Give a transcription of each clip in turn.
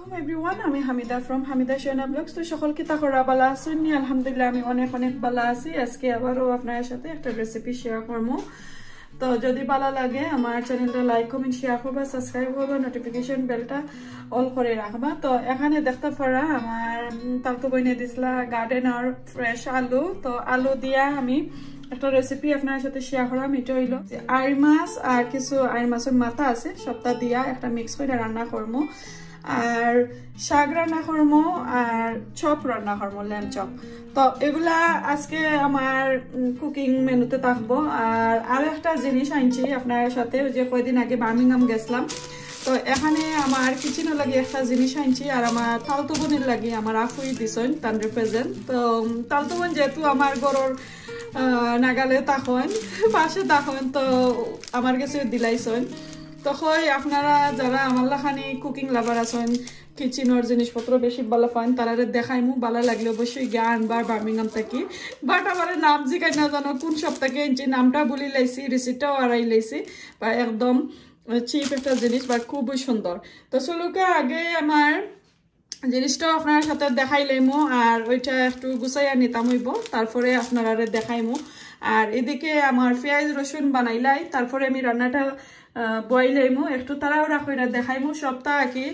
আলাইকুম এভরিওয়ান আমি Hamida from Hamida Shana blogs তো সকল কি তাকরা ভালো আছেন নি আলহামদুলিল্লাহ আমি অনেক অনেক ভালো আছি আজকে আবারো আপনাদের সাথে একটা রেসিপি শেয়ার করব তো যদি ভালো লাগে আমার চ্যানেলটা লাইক কমেন্ট শেয়ার করবা সাবস্ক্রাইব করবা নোটিফিকেশন বেলটা অল করে রাখবা তো এখানে দেখতে পারা আমার তালতো বইনে দিছলা গার্ডেনার ফ্রেশ আলু তো আলু দিয়া আমি একটা রেসিপি আপনাদের সাথে শেয়ার করাম এটা হইলো আইর মাছ আর কিছু আইর মাছের মাথা আছে সবটা দিয়া একটা মিক্স করে রান্না করবো আর শাক রান্না করবো আর চপ রান্না করবো ল্যাম্ব চপ তো এগুলা আজকে আমার কুকিং মেনুতে থাকবো আর একটা জিনিস আনছি আপনার সাথে যে কয়দিন আগে বার্মিংহাম গেছিলাম তো এখানে আমার কিচেনে লাগি একটা জিনিস আনছি আর আমার তালতো বোনের লাগি আমার আফুই দিছেন তান রিপ্রেজেন্ট তো তালতো বোন যেহেতু আমার গরুর নাগালে তখন পাশে তখন তো আমার কাছে দিলাইছেন তখন আপনারা যারা আমার লাখানি কুকিং লাভার আছেন কিচেনের জিনিসপত্র বেশি ভালো পান তারা দেখাইমু ভালো লাগলে অবশ্যই গিয়ে আনবার বার্মিংহাম থেকে বাট আমার নাম জিগাই না জানো কোন সপ্তাহে আনছি নামটা বলি লাইছি রিসিপ্টটাও আড়াই লাইছি বা একদম চিপ একটা জিনিস বা খুবই সুন্দর তো চলুকা আগে আমার জিনিসটাও আপনার সাথে দেখাইলাইমু আর ওইটা একটু গুছাইয়া নিতাম হইব তারপরে আপনারা দেখাইমু আর এদিকে আমার পেঁয়াজ রসুন বানাইলাই তারপরে আমি রান্নাটা বইলাইমু একটু তাড়াহুড়া কইরা দেখাইমু সবটা কি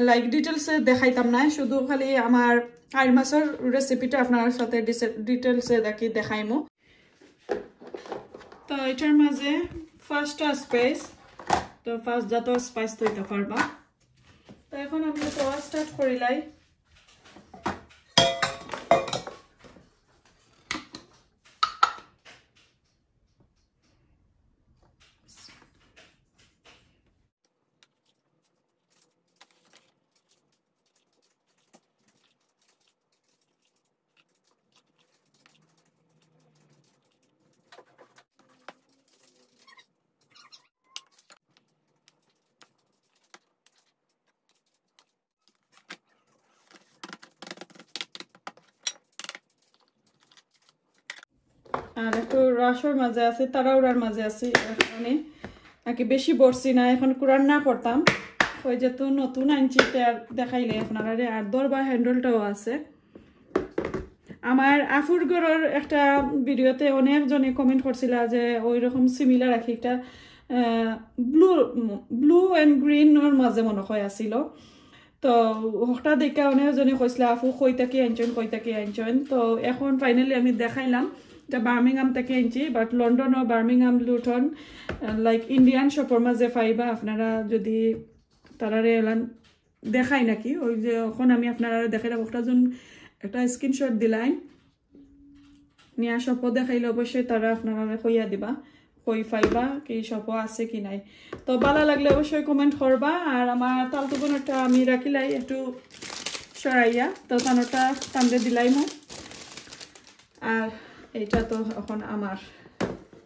লাইক ডিটেলসে দেখাইতাম না শুধু খালি আমার আইর মাছের রেসিপিটা আপনার সাথে ডিটেলসে দেখি দেখাইমু তো এটার মাঝে ফার্স্টটা স্পাইস তো ফার্স্ট যত স্পাইস তৈতে পারবা তো এখন আমি তো স্টার্ট করিলাই আর একটু রাসের মাঝে আছে তাড়াহুড়ার মাঝে আছি এখানে নাকি বেশি বসছি না এখন রান্না করতাম ওই যেহেতু নতুন আনছি আর দেখাইলে আপনারা আর দরবার হ্যান্ডেলটাও আছে আমার আফুর ঘরের একটা ভিডিওতে অনেকজনে কমেন্ট করছিল যে ওই রকম সিমিলার রাখি একটা ব্লু অ্যান্ড গ্রিনের মাঝে মনে হয় আসিল তো হঠাৎ দেখা অনেকজনে কইছিল আফু কইতাকি আনছেন তো এখন ফাইনালি আমি দেখাইলাম এটা বার্মিংহাম থেকে আনছি বাট লন্ডন ও বার্মিংহাম লুটন লাইক ইন্ডিয়ান শপের মাঝে পাইবা আপনারা যদি তারারে দেখাই নাকি ওই যে এখন আমি আপনারা দেখাইলাম একটা স্ক্রিনশট দিলাই নিয়া শপও দেখাইলে অবশ্যই তারা আপনারা কইয়া দিবা কই পাইবা কি শপও আছে কি নাই তো ভালো লাগলে অবশ্যই কমেন্ট করবা আর আমার তালতো বোনটা আমি রাখিলাই একটু সরাইয়া তো তানোটা টানতে দিলাইমু আর এইটা তো এখন আমার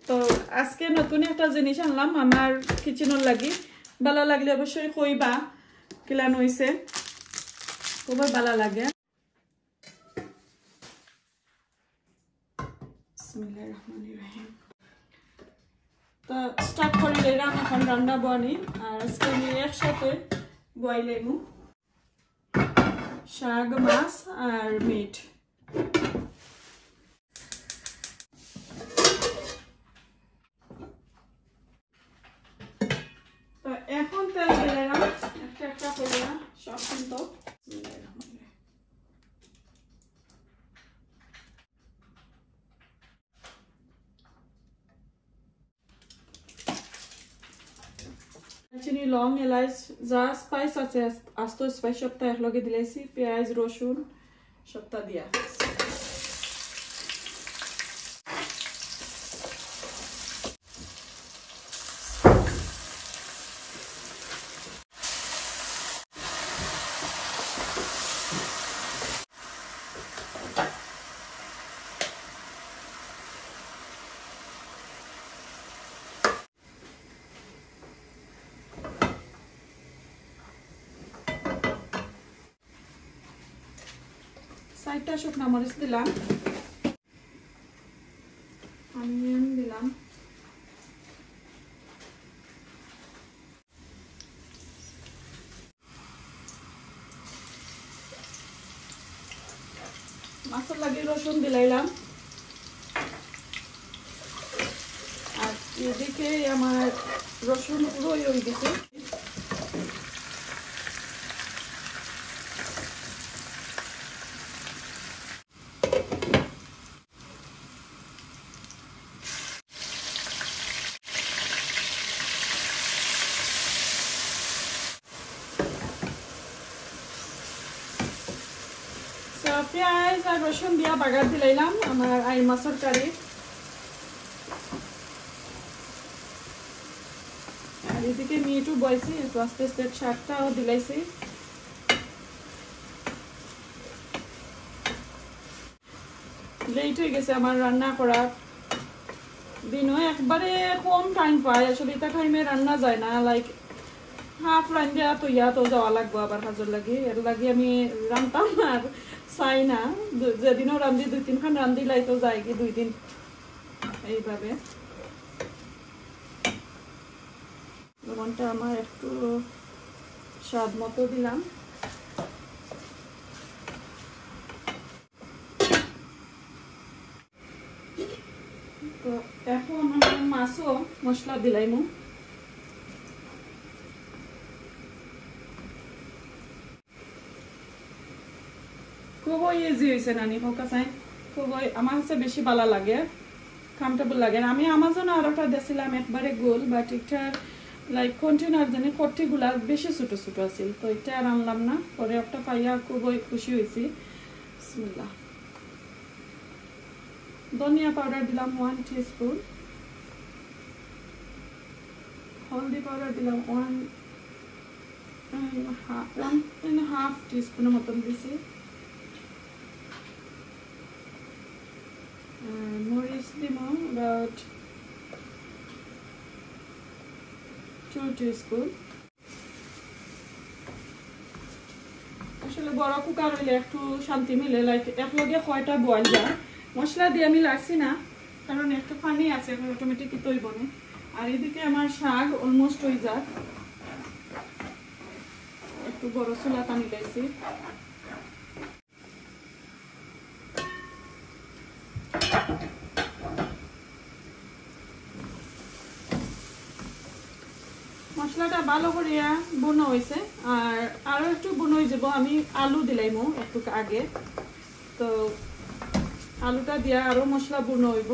তো আজকে নতুন একটা জিনিস আনলাম আমার কিচেনের লাগি ভালো লাগলে অবশ্যই কইবা কিলান হইছে খুবই ভালো লাগে বিসমিল্লাহির রহমানির রহিম তো স্টার্ট করে দিলাম এখন রান্না বানি আর আজকে আমি একসাথে বইলাইমু শাক মাছ আর মিট এখন তেল দিলাম একটা করে সব কিন্তু চিনি লং এলাচ যা স্পাইস আছে আস্ত স্পাইস সবটা একলগে দিলাইছি পেঁয়াজ রসুন সবটা দিয়া সাইডটা শুকনা মরিচ দিলাম অনিয়ন দিলাম মাছের লাগে রসুন দিলাইলাম আর এদিকে আমার রসুন পুরোই হয়ে গেছে পেঁয়াজ আর রসুন দিয়া বাগার দিলাইলাম আমার আই মাছের কারি আর এদিকে মিটও বইছি একটু আস্তে আস্তে শাকটাও দিলাইছি লেট হয়ে গেছে আমার রান্না করার দিনও একবারে কম টাইম পায় আসলে এটা টাইমে রান্না যায় না লাইক হাফ রান্না তো তো যাওয়া লাগবো আবার হাজার লাগে এর লাগে আমি রান্তাম আর চাই না যেদিনও রান্ধি 2-3 খান রান্ধি লাই তো যায় কি 2 দিন এইভাবে লবণটা আমার একটু স্বাদ মতো দিলাম তো এখন আমি মাছও মশলা দিলাইমু খুবই ইজি হয়েছে নানি হোকা চাই খুবই আমার কাছে বেশি ভালো লাগে কমফর্টেবল লাগে আমি আমাজনে আরোটা দিয়েছিলাম একবারে গোল বাট এটা লাইক কন্টেনার জানি কট্টিগুলা বেশি ছোট ছোট আছিল তো এটা আর আনলাম না পরে একটা পাইয়া খুবই খুশি হয়েছি বিসমিল্লাহ ধনিয়া পাউডার দিলাম 1 টিস্পুন হলদি পাউডার দিলাম 1.5 টিস্পুনের মতন দিছি মরিচ দিব about 2 টিস্পুন আসলে বড় কুকার হইলে একটু শান্তি মিলে লাইক একলগে কয়টা বয়েল যায় মশলা দিয়ে আমি লাগছি না কারণ একটু পানি আছে এখন অটোমেটিকই তৈব না আর এদিকে আমার শাক অলমোস্ট হয়ে যায় একটু বড় চুলা পানি দিয়েছি মশলাটা ভালো করিয়া বুনো হয়েছে আর আরো একটু বুনো হয়ে যাব আমি আলু দিলাইমু একটু আগে তো আলুটা দিয়া আরো মশলা বুনো হইব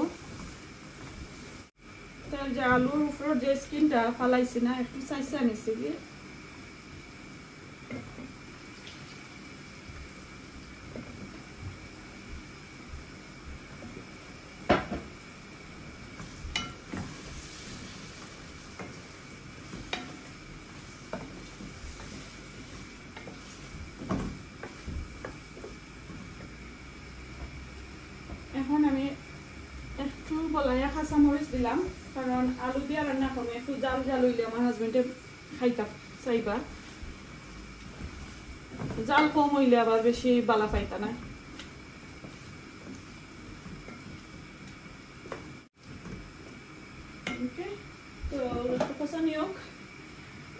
তার যে আলুর উপর যে স্কিনটা ফালাইছি না একটু চাইছে আনিছি কি এখন আমি একটু বলাইয়া কাঁচা মরিচ দিলাম কারণ আলু দিয়া রান্না করবো একটু জাল জাল হইলে আমার হাজবেন্ডে খাইতা চাইবা জাল কম হইলে আবার বেশি বালা পাইতা না তো একটু কষা নিয়োগ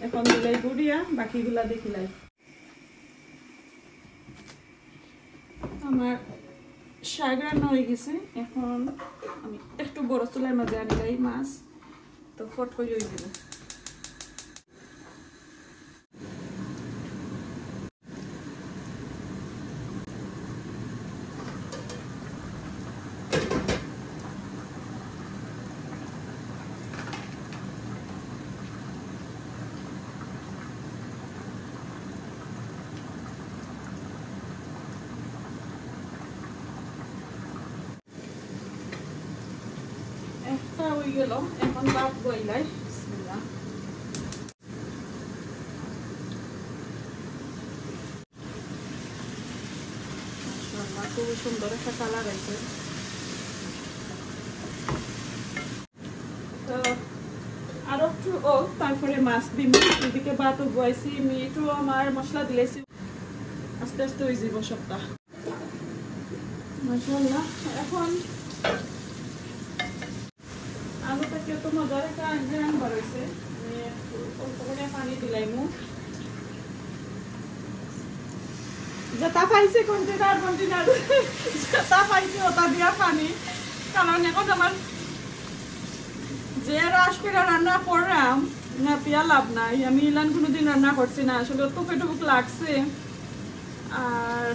এখন দিলাই গুড়িয়া বাকিগুলা দেখিলাই আমার শাক রান্না হয়ে গেছে এখন আমি একটু বড় চুলার মাঝে আনিলাই মাছ তো ফট হয়ে যাবে একটা হয়ে গেল এখন ভাত বইলাই বিসমিল্লাহ মাশাআল্লাহ খুব সুন্দর একটা কালার আছে তো আরো একটু তারপরে মাছ দিম এদিকে ভাতও বইছি মিটও আমার মশলা দিলেছি আস্তে আস্তে হয়ে যাব সবটা মাশাআল্লাহ এখন আলুটাকে তো মজার একটা আঞ্জান বাড়াইছে অল্প করে পানি দিলাইমু যেটা পাইছে কন্টেনার যেটা পাইছে ওটা দিয়া পানি, কারণ এখন আমার যে রাস করে রান্না করলাম না পিয়া লাভ নাই। আমি ইলান কোনোদিন রান্না করছি না, আসলে টুক লাগছে। আর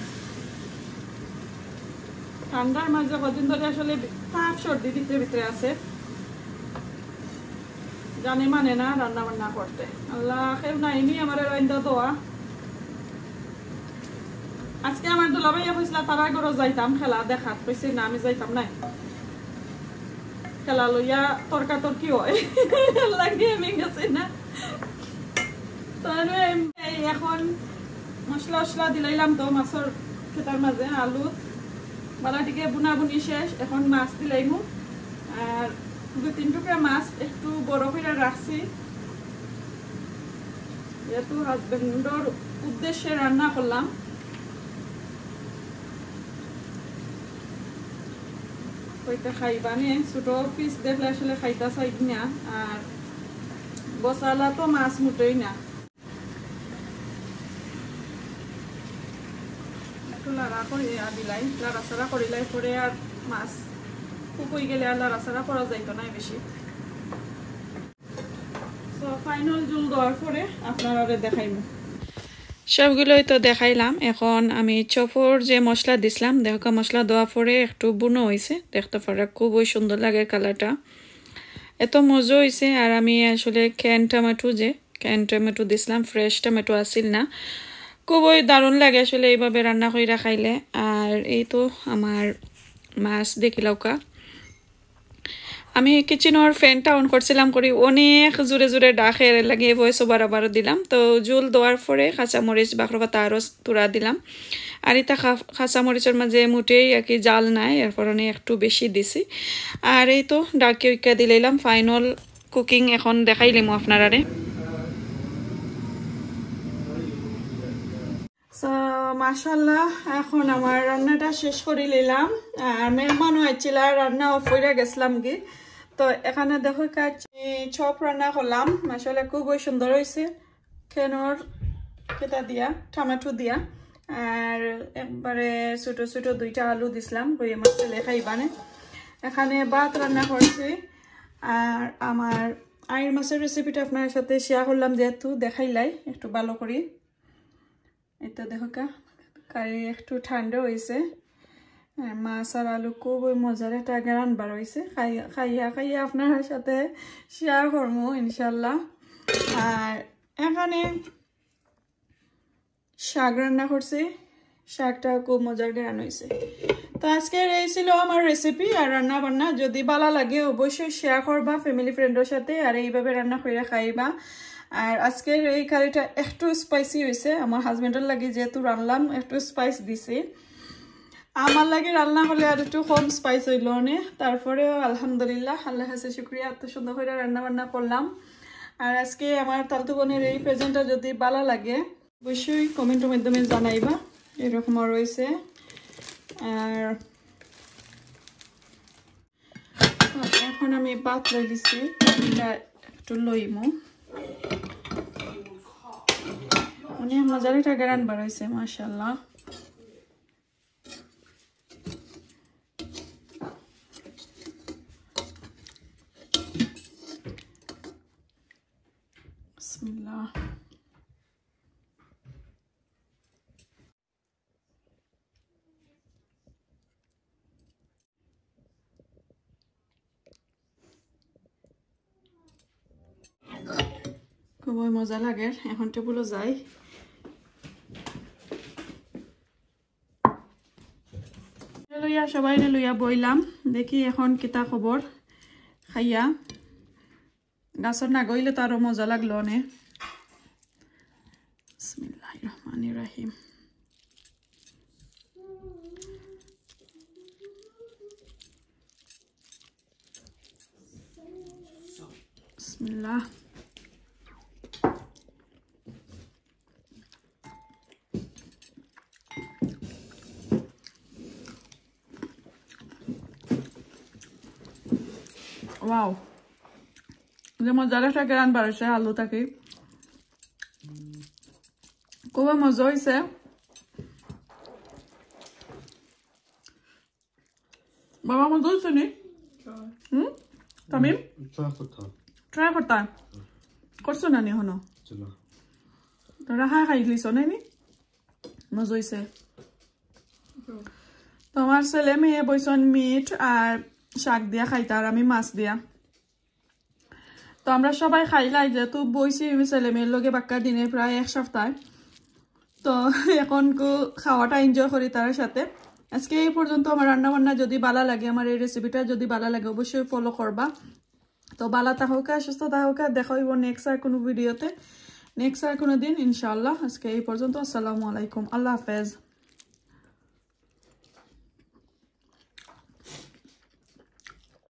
ঠান্ডার মাঝে কদিন ধরে আসলে তাপ সর্দি ভিতরে আছে, জানে মানে না রান্না বান্না করতে। আল্লাহ কেউ নাইনি আমার রান্না দেওয়া। আজকে আমার দুলাভাইয়া কইছিল তারা ঘরে যাইতাম খেলা দেখাত, কইছি না আমি যাইতাম নাই, খেলা লইয়া তর্কাতর্কি হয় লাগিয়ে আমি গেছি না। এখন মশলা দিলাইলাম তো মাছের খেতার মাঝে, আলু বালাটিকে বুনাবুনি শেষ, এখন মাছ দিলাইমু। আর 2-3 টুকরা মাছ একটু বড় করে রাখছি, যেহেতু হাজবেন্ডর উদ্দেশ্যে রান্না করলাম। কইতে খাইবা নে, ছোট পিস দেখলে আসলে খাইতা চাই না, আর বসালা তো মাছ মুটেই না। একটু লাড়া করিয়া দিলাই, লাড়াচাড়া করিলাই পরে আর মাছ কুকুই গেলে আর লাড়াচাড়া করা যাইতো না বেশি। তো ফাইনাল জল দেওয়ার পরে আপনারা দেখাইমু। সবগুলোই তো দেখাইলাম। এখন আমি চপর যে মশলা দিছিলাম, দেখা মশলা দেওয়ার পরে একটু বুনো হয়েছে, দেখতে পারে খুবই সুন্দর লাগে কালারটা, এত মজা হয়েছে। আর আমি আসলে ক্যান টমেটো দিছিলাম, ফ্রেশ টমেটো আসিল না, খুবই দারুণ লাগে আসলে এইভাবে রান্না করে খাইলে। আর এই তো আমার মাছ দেখিলাওকা, আমি কিচেনের ফ্যানটা অন করছিলাম করি অনেক জোরে ডাকের লাগে ভয়েস ওভার আবার দিলাম। তো জোল দেওয়ার পরে কাঁচামরিচ বাখরপাতা আরও তুরা দিলাম। আর এটা কাঁচামরিচের মাঝে মোটেই আর কি জাল নাই, এর কারণে একটু বেশি দিছি। আর এই তো ডাকি উইকা দিলাম। ফাইনাল কুকিং এখন দেখাইলাম আপনারারে। মাশাআল্লাহ, এখন আমার রান্নাটা শেষ করে নিলাম। আর মেহমানও আইছিল, রান্না অফ করে গেছিলাম কি। তো এখানে দেখো চপ রান্না করলাম, মাশাআল্লাহ খুবই সুন্দর হয়েছে, খেনোর খেতা দিয়া টমেটো দিয়া। আর একবারে ছোট 2টা আলু দিছিলাম, কই আমার ছেলে খাইবানে। এখানে ভাত রান্না করছি। আর আমার আইর মাছের রেসিপিটা আপনার সাথে শেয়ার করলাম, যেহেতু দেখাইলাই একটু ভালো করি। এটা দেখো কারি একটু ঠান্ডা হয়েছে, আর মাছ আর আলু খুবই মজার একটা গান বার হয়েছে। খাইয়া আপনার সাথে শেয়ার করবো ইনশাল্লাহ। আর এখানে শাক রান্না করছি, শাকটা খুব মজার গান হয়েছে। তো আজকের এই ছিল আমার রেসিপি আর রান্না বান্না। যদি ভালো লাগে অবশ্যই শেয়ার করবা ফ্যামিলি ফ্রেন্ডের সাথে, আর এইভাবে রান্না করে খাইবা। আর আজকের এই কারিটা একটু স্পাইসি হয়েছে, আমার হাজবেন্ডের লাগে যেহেতু রান্নাম একটু স্পাইস দিছে, আমার লাগে রান্না হলে আর একটু কম স্পাইস হইল নে। তারপরেও আলহামদুলিল্লাহ, আল্লাহ কাছে শুকরিয়া, এত সুন্দর করে রান্না বান্না করলাম। আর আজকে আমার তালতু বোনের এই প্রেজেন্টটা যদি ভালো লাগে অবশ্যই কমেন্টের মাধ্যমে জানাইবা। এরকম রয়েছে। আর এখন আমি ভাত লই দিছি, এটা একটু লইমু। অনেক মজার একটা গান বার হয়েছে মাশাআল্লাহ। বিসমিল্লাহ। খুবই মজা লাগে। এখন টেবিলও যাই। লইয়া সবাই লইয়া বইলাম, দেখি এখন কিতা খবর খাইয়া। গাছর না গইলে তো আরো মজা লাগলো অনেক। বিসমিল্লাহির রহমানির রহিম। বিসমিল্লাহ। ওয়াও, যে মজার একটা গান বাড়ছে আলু থাকি, খুবই মজা হয়েছে। বাবা আমার দুধ শুনি তামিম ট্রাই করতা করছো না নি হনো তোরা খাই লিছ নাই নি মজা হইছে তোমার ছেলে মেয়ে বইসন মিট আর শাক দিয়া খাইতা আর আমি মাছ দিয়া তো আমরা সবাই খাইলাই যেহেতু বইছি ছেলে মেয়ের লগে বাক্কা দিনে প্রায় 1 সপ্তাহ তো এখন খাওয়াটা এনজয় করি তার সাথে আজকে এই পর্যন্ত আমার রান্না বান্না যদি ভালো লাগে আমার এই রেসিপিটা যদি ভালো লাগে অবশ্যই ফলো করবা তো ভালো থাকুক সুস্থ থাকুক দেখা হইব নেক্সট আর কোনো ভিডিওতে নেক্সট আর কোনো দিন ইনশাআল্লাহ আজকে এই পর্যন্ত আসসালামু আলাইকুম আল্লাহ হাফেজ